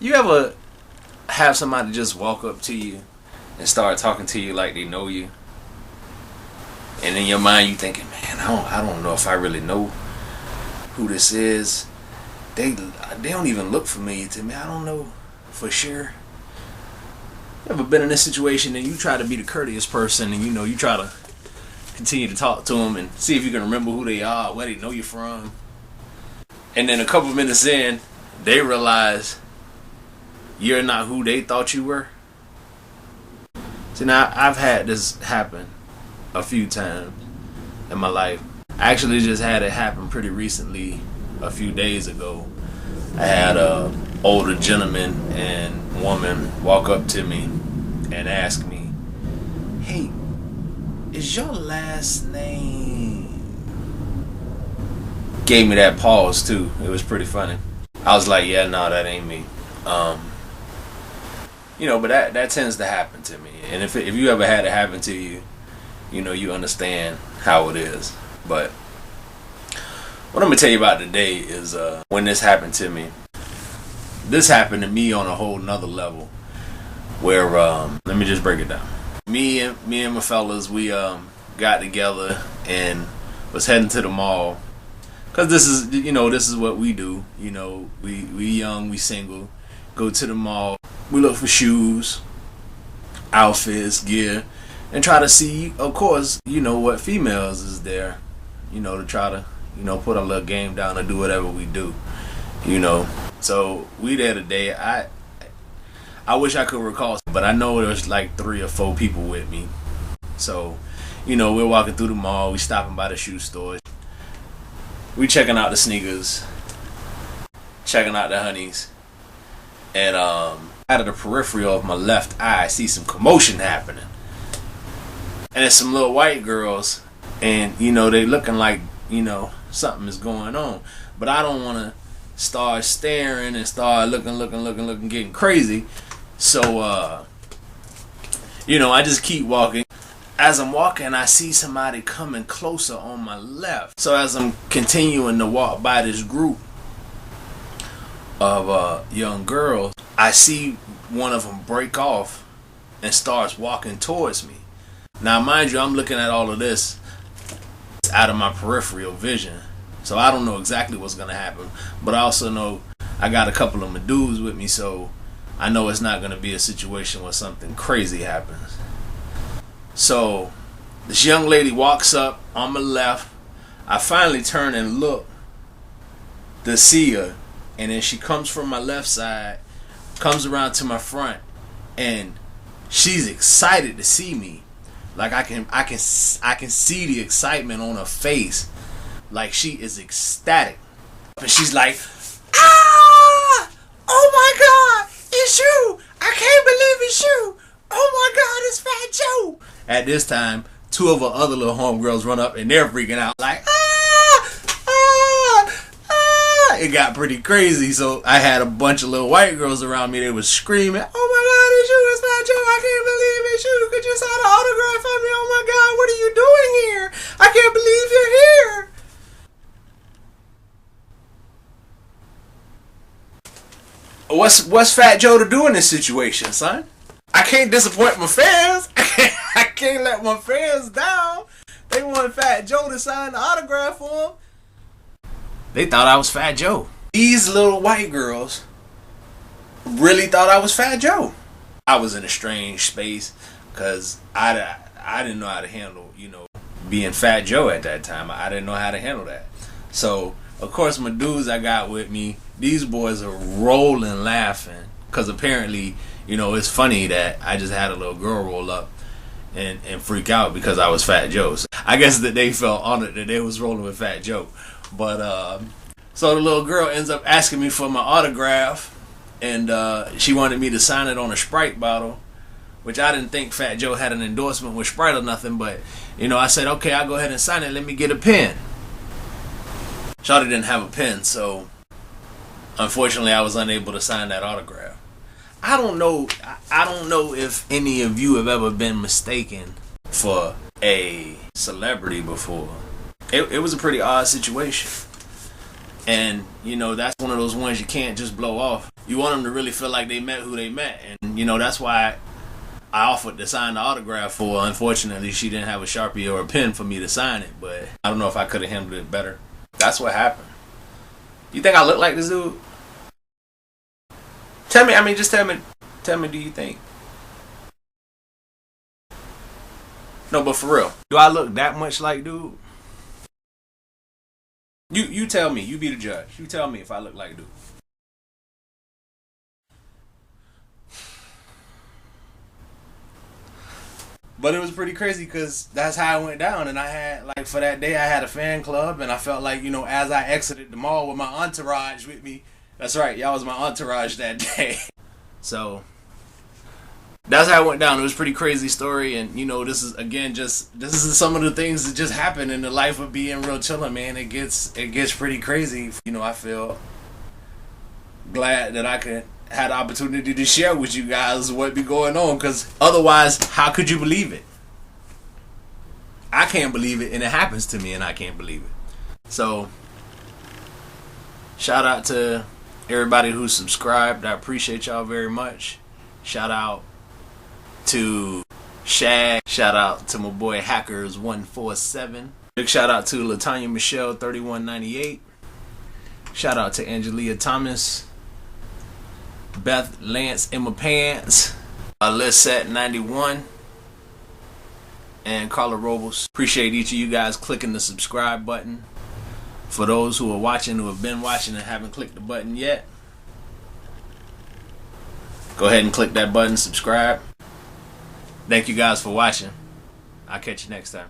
You ever have somebody just walk up to you and start talking to you like they know you, and in your mind you thinking, man, I don't know if I really know who this is. They don't even look familiar to me. I don't know for sure. You ever been in this situation and you try to be the courteous person, and you try to continue to talk to them and see if you can remember who they are, where they know you from, and then a couple minutes in, they realize you're not who they thought you were. See, now I've had this happen a few times in my life. I actually just had it happen pretty recently, a few days ago. I had a older gentleman and woman walk up to me and ask me, "Hey, is your last name?" Gave me that pause too. It was pretty funny. I was like, "Yeah, no, that ain't me." But that tends to happen to me. And if you ever had it happen to you, you understand how it is. But what I'm gonna tell you about today is when this happened to me. This happened to me on a whole nother level. Where let me just break it down. Me and my fellas, we got together and was heading to the mall. Cause this is what we do. We young, we single, go to the mall. We look for shoes, outfits, gear, and try to see, of course, what females is there. To try to put a little game down and do whatever we do. So we there today. I wish I could recall, but I know there was like 3 or 4 people with me. So, we're walking through the mall. We stopping by the shoe store. We checking out the sneakers, checking out the honeys, and out of the peripheral of my left eye, I see some commotion happening, and it's some little white girls, and they looking like something is going on, but I don't want to start staring and start looking, getting crazy. So I just keep walking. As I'm walking, I see somebody coming closer on my left. So as I'm continuing to walk by this group of young girls, I see one of them break off and starts walking towards me. Now, mind you, I'm looking at all of this out of my peripheral vision, so I don't know exactly what's going to happen, but I also know I got a couple of my dudes with me, so I know it's not going to be a situation where something crazy happens. So this young lady walks up on my left. I finally turn and look to see her, and then she comes from my left side, comes around to my front, and she's excited to see me. Like I can see the excitement on her face. Like she is ecstatic. And she's like, "Ah! Oh my God, it's you! I can't believe it's you! Oh my God, it's Fat Joe!" At this time, 2 of her other little homegirls run up and they're freaking out like, "Ah! Ah! Ah!" It got pretty crazy, so I had a bunch of little white girls around me. They was screaming, "Oh my God, it's you! It's Fat Joe! I can't believe it's you! Could you sign an autograph for me? Oh my God, what are you doing here? I can't believe you're here!" What's Fat Joe to do in this situation, son? I can't disappoint my fans. I can't let my fans down. They want Fat Joe to sign the autograph for them. They thought I was Fat Joe. These little white girls really thought I was Fat Joe. I was in a strange space because I didn't know how to handle, being Fat Joe at that time. I didn't know how to handle that. So, of course, my dudes I got with me, these boys are rolling laughing because apparently, it's funny that I just had a little girl roll up and freak out because I was Fat Joe. So I guess that they felt honored that they was rolling with Fat Joe. But so the little girl ends up asking me for my autograph, and she wanted me to sign it on a Sprite bottle, which I didn't think Fat Joe had an endorsement with Sprite or nothing. But I said, okay, I'll go ahead and sign it. Let me get a pen. Shawty didn't have a pen, so unfortunately I was unable to sign that autograph. I don't know if any of you have ever been mistaken for a celebrity before. It was a pretty odd situation. And, that's one of those ones you can't just blow off. You want them to really feel like they met who they met. And, you know, that's why I offered to sign the autograph for her. Unfortunately, she didn't have a Sharpie or a pen for me to sign it, but I don't know if I could have handled it better. That's what happened. You think I look like this dude? Tell me, just tell me, do you think? No, but for real, do I look that much like dude? You tell me, you be the judge. You tell me if I look like dude. But it was pretty crazy because that's how it went down. And I had, like, for that day, I had a fan club. And I felt like, you know, as I exited the mall with my entourage with me. That's right, y'all was my entourage that day. So, that's how it went down. It was a pretty crazy story. And, you know, this is, again, this is some of the things that just happen in the life of being real chillin', man. It gets pretty crazy. You know, I feel glad that I could had the opportunity to share with you guys what be going on, because otherwise, how could you believe it? I can't believe it, and it happens to me, and I can't believe it. So, shout out to everybody who subscribed. I appreciate y'all very much. Shout out to Shag. Shout out to my boy Hackers147. Big shout out to Latanya Michelle 3198. Shout out to Angelia Thomas, Beth Lance in my pants, Lisette 91, and Carla Robles. Appreciate each of you guys clicking the subscribe button. For those who are watching, who have been watching and haven't clicked the button yet, go ahead and click that button, subscribe. Thank you guys for watching. I'll catch you next time.